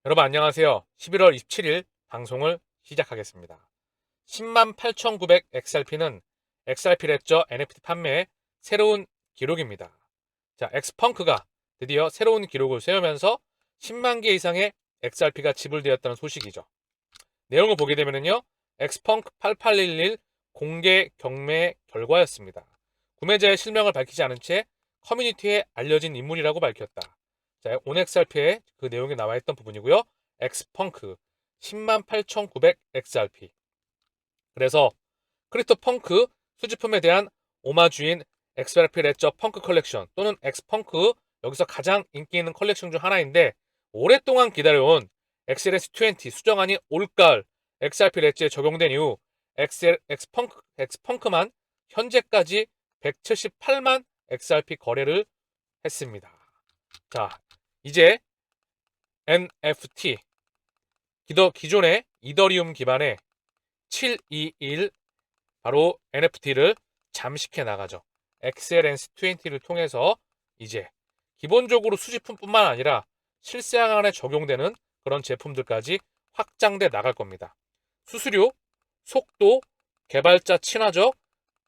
여러분 안녕하세요. 11월 27일 방송을 시작하겠습니다. 108,900 XRP는 XRP 랩저 NFT 판매의 새로운 기록입니다. 자, 엑스펑크가 드디어 새로운 기록을 세우면서 10만 개 이상의 XRP가 지불되었다는 소식이죠. 내용을 보게 되면요. 엑스펑크 8811 공개 경매 결과였습니다. 구매자의 실명을 밝히지 않은 채 커뮤니티에 알려진 인물이라고 밝혔다. 자, 온XRP에 그 내용이 나와 있던 부분이고요. 엑스펑크 108,900 XRP. 그래서 크립토 펑크 수집품에 대한 오마주인 XRP 레저 펑크 컬렉션 또는 엑스펑크, 여기서 가장 인기 있는 컬렉션 중 하나인데, 오랫동안 기다려온 XLS20 수정안이 올가을 XRP 레저에 적용된 이후 엑스펑크만 현재까지 178만 XRP 거래를 했습니다. 자, 이제 NFT, 기존의 이더리움 기반의 721 바로 NFT를 잠식해 나가죠. XLS20를 통해서 이제 기본적으로 수집품뿐만 아니라 실생활에 적용되는 그런 제품들까지 확장돼 나갈 겁니다. 수수료, 속도, 개발자 친화적,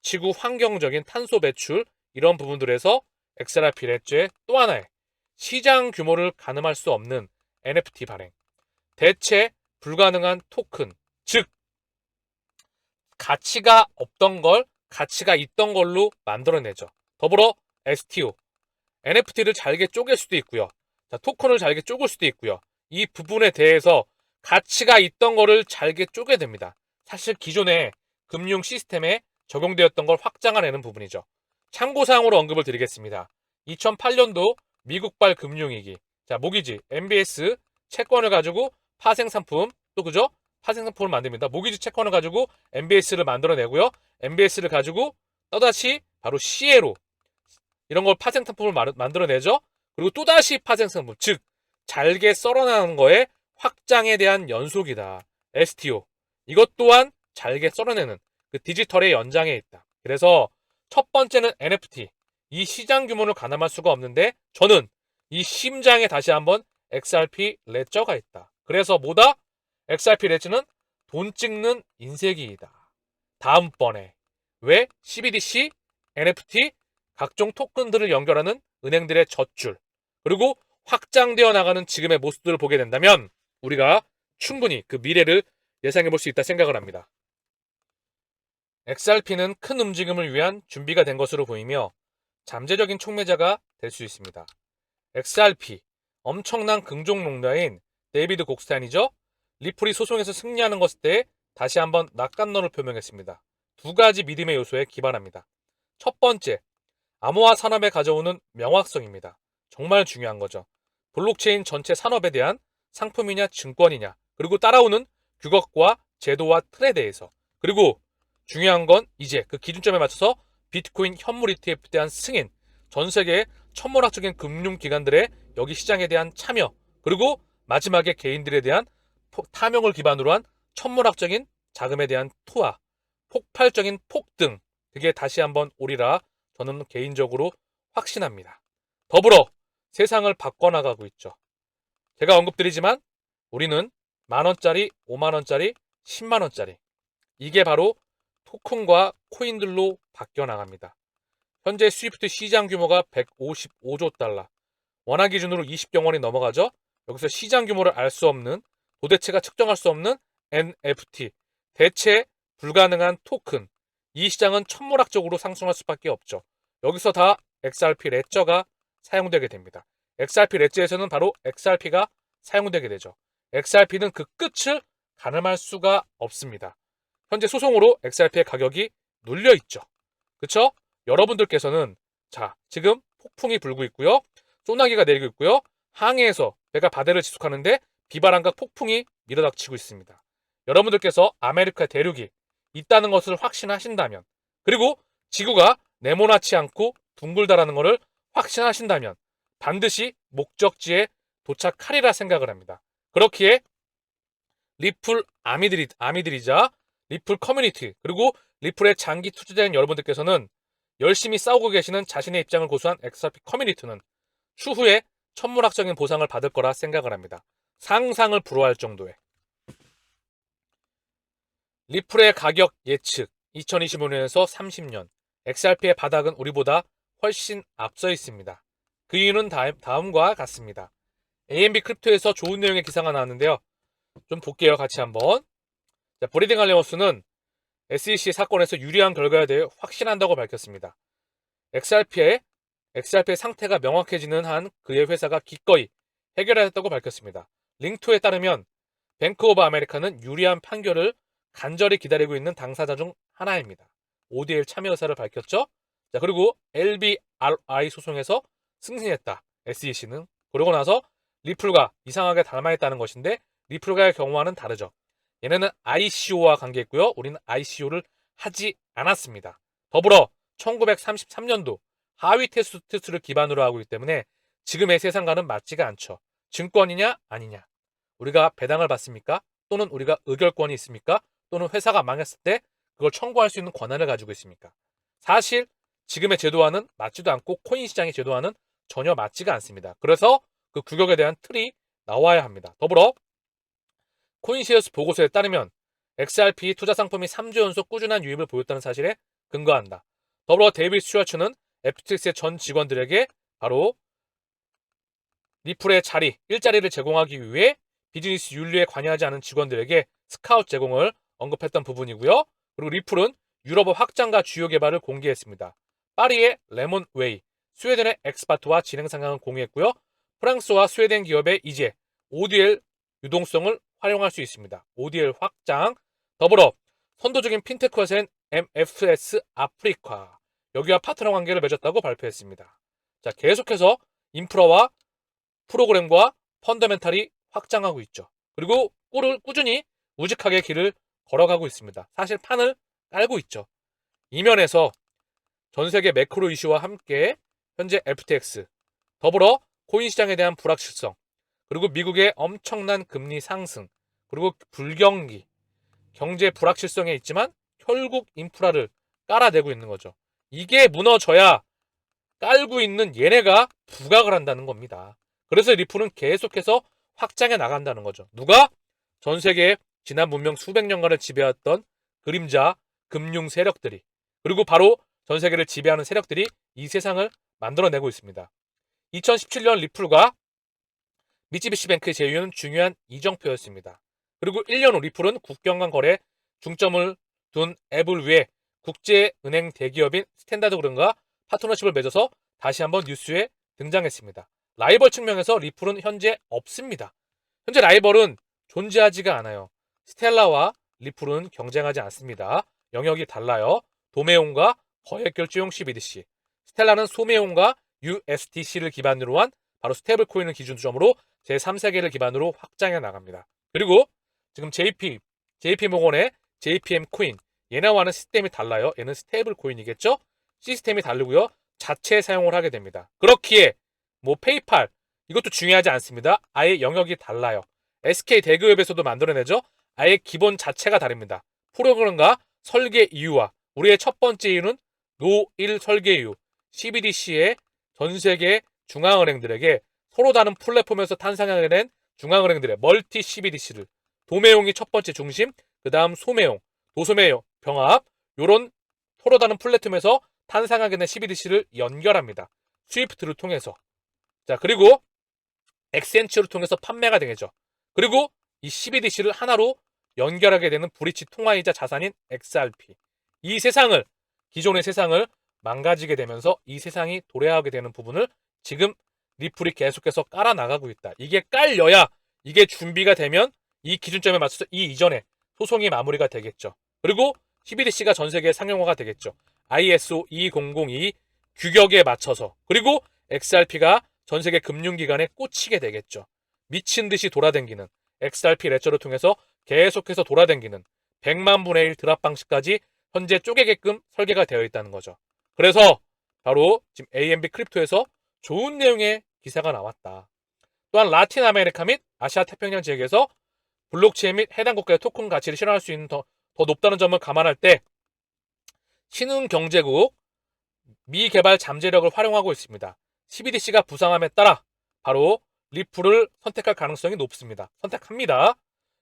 지구 환경적인 탄소 배출, 이런 부분들에서 XRP 렛즈의 또 하나의 시장 규모를 가늠할 수 없는 NFT 발행, 대체 불가능한 토큰, 즉 가치가 없던 걸 가치가 있던 걸로 만들어내죠. 더불어 STO, NFT를 잘게 쪼갤 수도 있고요. 자, 토큰을 잘게 쪼글 수도 있고요. 이 부분에 대해서 가치가 있던 거를 잘게 쪼개됩니다. 사실 기존의 금융 시스템에 적용되었던 걸 확장해내는 부분이죠. 참고사항으로 언급을 드리겠습니다. 2008년도 미국발 금융위기, 자, 모기지, MBS 채권을 가지고 파생상품, 또 그죠? 파생상품을 만듭니다. 모기지 채권을 가지고 MBS를 만들어내고요. MBS를 가지고 또다시 바로 CA로 이런 걸 파생상품을 만들어내죠. 그리고 또다시 파생상품, 즉 잘게 썰어나는 거에 확장에 대한 연속이다. STO. 이것 또한 잘게 썰어내는 그 디지털의 연장에 있다. 그래서 첫 번째는 NFT. 이 시장 규모를 가늠할 수가 없는데, 저는 이 심장에 다시 한번 XRP 레저가 있다. 그래서 뭐다? XRP 레저는 돈 찍는 인쇄기이다. 다음번에 왜 CBDC, NFT, 각종 토큰들을 연결하는 은행들의 젖줄, 그리고 확장되어 나가는 지금의 모습들을 보게 된다면 우리가 충분히 그 미래를 예상해 볼 수 있다 생각을 합니다. XRP는 큰 움직임을 위한 준비가 된 것으로 보이며 잠재적인 촉매자가 될 수 있습니다. XRP, 엄청난 긍정농다인 데이비드 곡스타인이죠. 리플이 소송에서 승리하는 것에 대해 다시 한번 낙관론을 표명했습니다. 두 가지 믿음의 요소에 기반합니다. 첫 번째, 암호화 산업에 가져오는 명확성입니다. 정말 중요한 거죠. 블록체인 전체 산업에 대한 상품이냐 증권이냐, 그리고 따라오는 규격과 제도와 틀에 대해서, 그리고 중요한 건 이제 그 기준점에 맞춰서 비트코인 현물 ETF에 대한 승인, 전 세계의 천문학적인 금융기관들의 여기 시장에 대한 참여, 그리고 마지막에 개인들에 대한 탐욕을 기반으로 한 천문학적인 자금에 대한 투하, 폭발적인 폭등, 그게 다시 한번 오리라 저는 개인적으로 확신합니다. 더불어 세상을 바꿔나가고 있죠. 제가 언급드리지만 우리는 만원짜리, 5만원짜리, 10만원짜리, 이게 바로 토큰과 코인들로 바뀌어 나갑니다. 현재 스위프트 시장 규모가 155조 달러, 원화 기준으로 20경원이 넘어가죠. 여기서 시장 규모를 알 수 없는, 도대체가 측정할 수 없는 NFT, 대체 불가능한 토큰, 이 시장은 천문학적으로 상승할 수밖에 없죠. 여기서 다 XRP 레저가 사용되게 됩니다. XRP 레저에서는 바로 XRP가 사용되게 되죠. XRP는 그 끝을 가늠할 수가 없습니다. 현재 소송으로 XRP의 가격이 눌려 있죠. 그쵸? 여러분들께서는 자, 지금 폭풍이 불고 있고요. 소나기가 내리고 있고요. 항해에서 배가 바다를 지속하는데 비바람과 폭풍이 밀어닥치고 있습니다. 여러분들께서 아메리카 대륙이 있다는 것을 확신하신다면, 그리고 지구가 네모나지 않고 둥글다라는 것을 확신하신다면 반드시 목적지에 도착하리라 생각을 합니다. 그렇기에 리플 아미들이자 리플 커뮤니티, 그리고 리플에 장기 투자자인 여러분들께서는 열심히 싸우고 계시는 자신의 입장을 고수한 XRP 커뮤니티는 추후에 천문학적인 보상을 받을 거라 생각을 합니다. 상상을 불허할 정도의 리플의 가격 예측 2025년에서 30년 XRP의 바닥은 우리보다 훨씬 앞서 있습니다. 그 이유는 다음과 같습니다. AMB 크립토에서 좋은 내용의 기사가 나왔는데요. 좀 볼게요. 같이 한번. 자, 브리딩 알레오스는 SEC 사건에서 유리한 결과에 대해 확신한다고 밝혔습니다. XRP의 상태가 명확해지는 한 그의 회사가 기꺼이 해결하였다고 밝혔습니다. 링투에 따르면 뱅크 오브 아메리카는 유리한 판결을 간절히 기다리고 있는 당사자 중 하나입니다. ODL 참여 의사를 밝혔죠. 자, 그리고 LBRI 소송에서 승진했다. SEC는. 그러고 나서 리플과 이상하게 닮아있다는 것인데 리플과의 경우와는 다르죠. 얘네는 ICO와 관계있고요. 우리는 ICO를 하지 않았습니다. 더불어 1933년도 하위 테스트를 기반으로 하고 있기 때문에 지금의 세상과는 맞지가 않죠. 증권이냐 아니냐. 우리가 배당을 받습니까? 또는 우리가 의결권이 있습니까? 또는 회사가 망했을 때 그걸 청구할 수 있는 권한을 가지고 있습니까? 사실 지금의 제도와는 맞지도 않고 코인 시장의 제도와는 전혀 맞지가 않습니다. 그래서 그 규격에 대한 틀이 나와야 합니다. 더불어 코인시어스 보고서에 따르면 XRP 투자 상품이 3주 연속 꾸준한 유입을 보였다는 사실에 근거한다. 더불어 데이비드 스튜어츠는 FTX의 전 직원들에게 바로 리플의 일자리를 제공하기 위해 비즈니스 윤리에 관여하지 않은 직원들에게 스카우트 제공을 언급했던 부분이고요. 그리고 리플은 유럽어 확장과 주요 개발을 공개했습니다. 파리의 레몬웨이, 스웨덴의 엑스파트와 진행 상황을 공유했고요. 프랑스와 스웨덴 기업의 이제 ODL 유동성을 활용할 수 있습니다. ODL 확장, 더불어 선도적인 핀테크 회사인 MFS 아프리카, 여기와 파트너 관계를 맺었다고 발표했습니다. 자, 계속해서 인프라와 프로그램과 펀더멘탈이 확장하고 있죠. 그리고 꾸준히 우직하게 길을 걸어가고 있습니다. 사실 판을 깔고 있죠. 이면에서 전 세계 매크로 이슈와 함께 현재 FTX, 더불어 코인 시장에 대한 불확실성, 그리고 미국의 엄청난 금리 상승, 그리고 불경기, 경제 불확실성에 있지만 결국 인프라를 깔아내고 있는 거죠. 이게 무너져야 깔고 있는 얘네가 부각을 한다는 겁니다. 그래서 리플은 계속해서 확장해 나간다는 거죠. 누가? 전 세계의 지난 문명 수백 년간을 지배했던 그림자 금융 세력들이, 그리고 바로 전 세계를 지배하는 세력들이 이 세상을 만들어내고 있습니다. 2017년 리플과 미쯔비시뱅크의 제휴는 중요한 이정표였습니다. 그리고 1년 후 리플은 국경 간 거래에 중점을 둔 앱을 위해 국제은행 대기업인 스탠다드그룹과 파트너십을 맺어서 다시 한번 뉴스에 등장했습니다. 라이벌 측면에서 리플은 현재 없습니다. 현재 라이벌은 존재하지가 않아요. 스텔라와 리플은 경쟁하지 않습니다. 영역이 달라요. 도메온과 거액결제용 CBDC, 스텔라는 소메온과 USDC를 기반으로 한 바로 스테이블 코인을 기준점으로 제3세계를 기반으로 확장해 나갑니다. 그리고 지금 JP모건의 JPM 코인, 얘네와는 시스템이 달라요. 얘는 스테이블 코인이겠죠? 시스템이 다르고요. 자체 사용을 하게 됩니다. 그렇기에 뭐 페이팔 이것도 중요하지 않습니다. 아예 영역이 달라요. SK 대기업에서도 만들어내죠. 아예 기본 자체가 다릅니다. 프로그램과 설계 이유와 우리의 첫 번째 이유는 노일 설계 이유. CBDC의 전 세계 중앙은행들에게 서로 다른 플랫폼에서 탄생하게 된 중앙은행들의 멀티 CBDC를 도매용이 첫 번째 중심, 그 다음 소매용, 도소매용, 병합 요런 서로 다른 플랫폼에서 탄생하게 된 CBDC를 연결합니다. 스위프트를 통해서. 자, 그리고 엑센치를 통해서 판매가 되겠죠. 그리고 이 CBDC를 하나로 연결하게 되는 브릿지 통화이자 자산인 XRP. 이 세상을, 기존의 세상을 망가지게 되면서 이 세상이 도래하게 되는 부분을 지금 리플이 계속해서 깔아나가고 있다. 이게 깔려야, 이게 준비가 되면 이 기준점에 맞춰서 이 이전에 소송이 마무리가 되겠죠. 그리고 CBDC가 전 세계에 상용화가 되겠죠. ISO 2002 규격에 맞춰서. 그리고 XRP가 전 세계 금융기관에 꽂히게 되겠죠. 미친 듯이 돌아다니는 XRP 레저를 통해서 계속해서 돌아다니는 100만 분의 1 드랍 방식까지 현재 쪼개게끔 설계가 되어 있다는 거죠. 그래서 바로 지금 AMB 크립토에서 좋은 내용의 기사가 나왔다. 또한 라틴 아메리카 및 아시아 태평양 지역에서 블록체인 및 해당 국가의 토큰 가치를 실현할 수 있는 더 높다는 점을 감안할 때 신흥 경제국 미개발 잠재력을 활용하고 있습니다. CBDC가 부상함에 따라 바로 리플을 선택할 가능성이 높습니다. 선택합니다.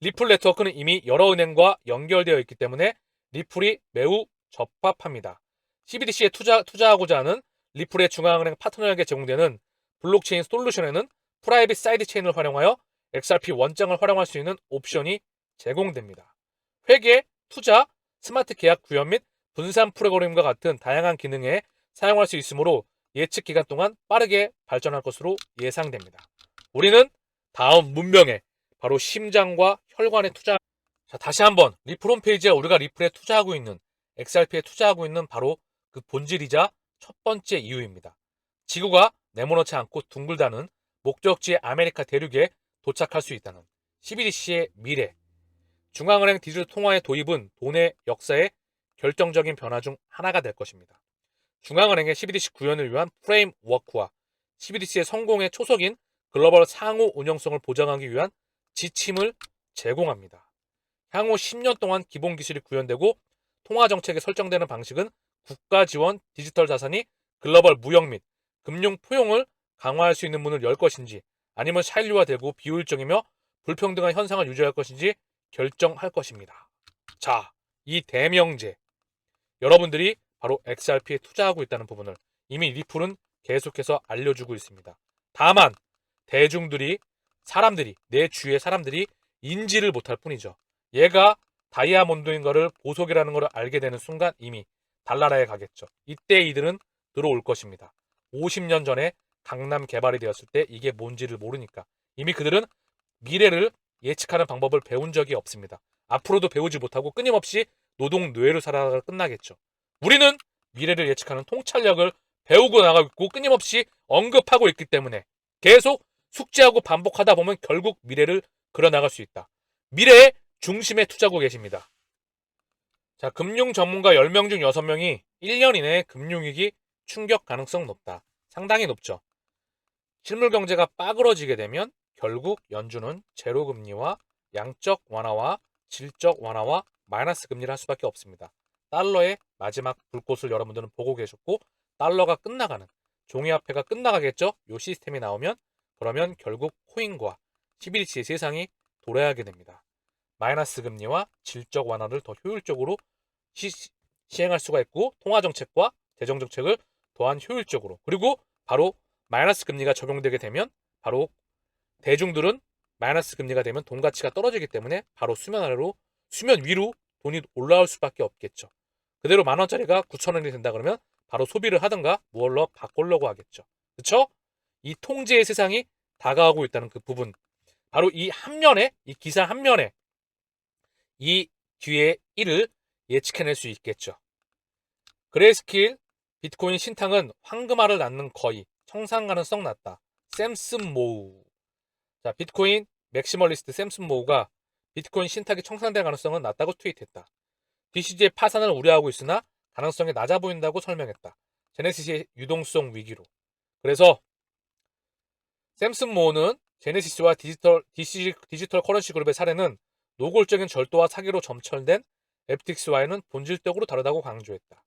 리플 네트워크는 이미 여러 은행과 연결되어 있기 때문에 리플이 매우 적합합니다. CBDC에 투자하고자 하는 리플의 중앙은행 파트너에게 제공되는 블록체인 솔루션에는 프라이빗 사이드 체인을 활용하여 XRP 원장을 활용할 수 있는 옵션이 제공됩니다. 회계, 투자, 스마트 계약 구현 및 분산 프로그램과 같은 다양한 기능에 사용할 수 있으므로 예측 기간 동안 빠르게 발전할 것으로 예상됩니다. 우리는 다음 문명에 바로 심장과 혈관에 투자. 자, 다시 한번 리플 홈페이지에 우리가 리플에 투자하고 있는 XRP에 투자하고 있는 바로 그 본질이자 첫 번째 이유입니다. 지구가 네모놓지 않고 둥글다는 목적지의 아메리카 대륙에 도착할 수 있다는 CBDC의 미래. 중앙은행 디지털 통화의 도입은 돈의 역사에 결정적인 변화 중 하나가 될 것입니다. 중앙은행의 CBDC 구현을 위한 프레임워크와 CBDC의 성공의 초석인 글로벌 상호 운영성을 보장하기 위한 지침을 제공합니다. 향후 10년 동안 기본 기술이 구현되고 통화 정책에 설정되는 방식은 국가 지원 디지털 자산이 글로벌 무역 및 금융 포용을 강화할 수 있는 문을 열 것인지 아니면 샤일리화되고 비효율적이며 불평등한 현상을 유지할 것인지 결정할 것입니다. 자, 이 대명제 여러분들이 바로 XRP에 투자하고 있다는 부분을 이미 리플은 계속해서 알려주고 있습니다. 다만 대중들이 내 주위의 사람들이 인지를 못할 뿐이죠. 얘가 다이아몬드인 거를 보석이라는 것을 알게 되는 순간 이미 달나라에 가겠죠. 이때 이들은 들어올 것입니다. 50년 전에 강남 개발이 되었을 때 이게 뭔지를 모르니까 이미 그들은 미래를 예측하는 방법을 배운 적이 없습니다. 앞으로도 배우지 못하고 끊임없이 노동 노예로 살아가다 끝나겠죠. 우리는 미래를 예측하는 통찰력을 배우고 나가고 있고 끊임없이 언급하고 있기 때문에 계속 숙지하고 반복하다 보면 결국 미래를 그려나갈 수 있다. 미래의 중심에 투자하고 계십니다. 자, 금융 전문가 10명 중 6명이 1년 이내에 금융위기 충격 가능성 높다. 상당히 높죠. 실물 경제가 빠그러지게 되면 결국 연준은 제로 금리와 양적 완화와 질적 완화와 마이너스 금리를 할 수밖에 없습니다. 달러의 마지막 불꽃을 여러분들은 보고 계셨고 달러가 끝나가는 종이화폐가 끝나가겠죠. 이 시스템이 나오면 그러면 결국 코인과 CBDC의 세상이 돌아가게 됩니다. 마이너스 금리와 질적 완화를 더 효율적으로 시행할 수가 있고 통화정책과 재정정책을 더한 효율적으로 그리고 바로 마이너스 금리가 적용되게 되면 바로 대중들은 마이너스 금리가 되면 돈 가치가 떨어지기 때문에 바로 수면 위로 돈이 올라올 수밖에 없겠죠. 그대로 10,000원짜리가 9,000원이 된다 그러면 바로 소비를 하든가 무얼로 바꾸려고 하겠죠. 그렇죠? 이 통제의 세상이 다가오고 있다는 그 부분. 바로 이 한면에 이 기사 한면에 이 뒤에 일을 예측해낼 수 있겠죠. 그레이스케일 비트코인 신탁은 황금알을 낳는 거의 청산 가능성 낮다. 샘슨 모우. 자, 비트코인 맥시멀리스트 샘슨 모우가 비트코인 신탁이 청산될 가능성은 낮다고 트윗했다. DCG의 파산을 우려하고 있으나 가능성이 낮아 보인다고 설명했다. 제네시스의 유동성 위기로. 그래서 샘슨 모우는 제네시스와 디지털 커런시 그룹의 사례는 노골적인 절도와 사기로 점철된 FTX와는 본질적으로 다르다고 강조했다.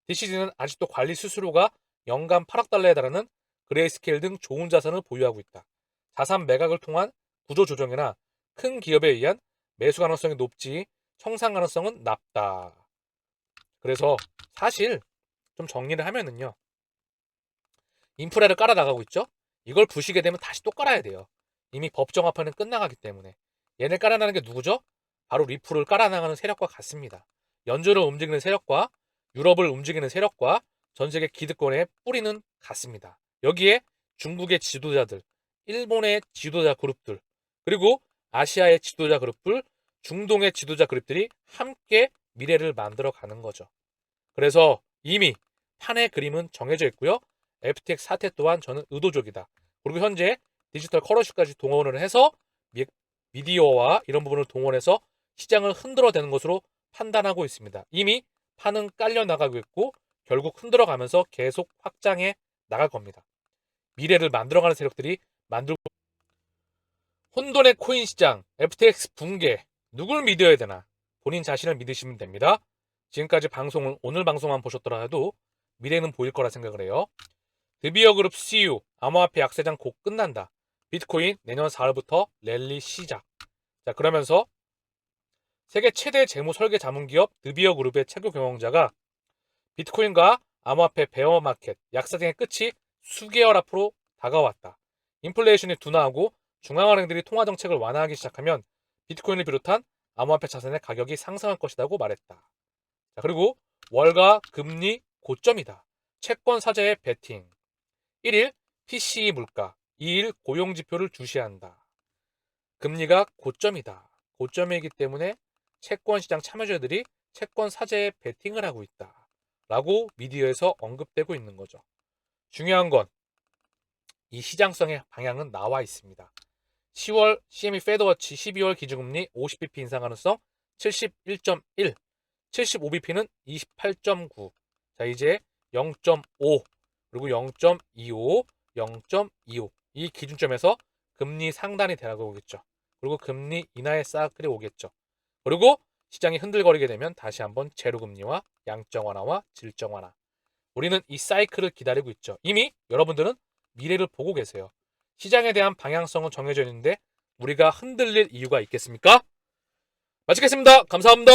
DCG는 아직도 관리 수수료가 연간 8억 달러에 달하는 그레이스케일 등 좋은 자산을 보유하고 있다. 자산 매각을 통한 구조 조정이나 큰 기업에 의한 매수 가능성이 높지 청산 가능성은 낮다. 그래서 사실 좀 정리를 하면은요. 인프라를 깔아 나가고 있죠. 이걸 부시게 되면 다시 또 깔아야 돼요. 이미 법정화판은 끝나가기 때문에. 얘네 깔아나가는 게 누구죠? 바로 리플을 깔아나가는 세력과 같습니다. 연준을 움직이는 세력과 유럽을 움직이는 세력과 전 세계 기득권의 뿌리는 같습니다. 여기에 중국의 지도자들, 일본의 지도자 그룹들, 그리고 아시아의 지도자 그룹들, 중동의 지도자 그룹들이 함께 미래를 만들어 가는 거죠. 그래서 이미 판의 그림은 정해져 있고요. FTX 사태 또한 저는 의도적이다. 그리고 현재 디지털 커런시까지 동원을 해서 미디어와 이런 부분을 동원해서 시장을 흔들어대는 것으로 판단하고 있습니다. 이미 판은 깔려 나가고 있고 결국 흔들어가면서 계속 확장해 나갈 겁니다. 미래를 만들어가는 세력들이 만들고 혼돈의 코인 시장, FTX 붕괴, 누굴 믿어야 되나? 본인 자신을 믿으시면 됩니다. 지금까지 방송을 오늘 방송만 보셨더라 해도 미래는 보일 거라 생각을 해요. 드비어 그룹 CU, 암호화폐 약세장 곧 끝난다. 비트코인 내년 4월부터 랠리 시작. 자, 그러면서 세계 최대 재무 설계 자문 기업 드비어 그룹의 최고 경영자가 비트코인과 암호화폐 베어 마켓 약사등의 끝이 수개월 앞으로 다가왔다. 인플레이션이 둔화하고 중앙은행들이 통화 정책을 완화하기 시작하면 비트코인을 비롯한 암호화폐 자산의 가격이 상승할 것이라고 말했다. 자, 그리고 월가 금리 고점이다. 채권 사재의 베팅. 1일 PCE 물가, 2일 고용 지표를 주시한다. 금리가 고점이다. 고점이기 때문에 채권 시장 참여자들이 채권 사재에 베팅을 하고 있다. 라고 미디어에서 언급되고 있는 거죠. 중요한 건 이 시장성의 방향은 나와 있습니다. 10월 CME 페드워치 12월 기준금리 50bp 인상 가능성 71.1, 75bp는 28.9. 자, 이제 0.5 그리고 0.25, 0.25 이 기준점에서 금리 상단이 되라고 오겠죠. 그리고 금리 인하의 사이클이 오겠죠. 그리고 시장이 흔들거리게 되면 다시 한번 제로금리와 양적 완화와 질적 완화. 우리는 이 사이클을 기다리고 있죠. 이미 여러분들은 미래를 보고 계세요. 시장에 대한 방향성은 정해져 있는데 우리가 흔들릴 이유가 있겠습니까? 마치겠습니다. 감사합니다.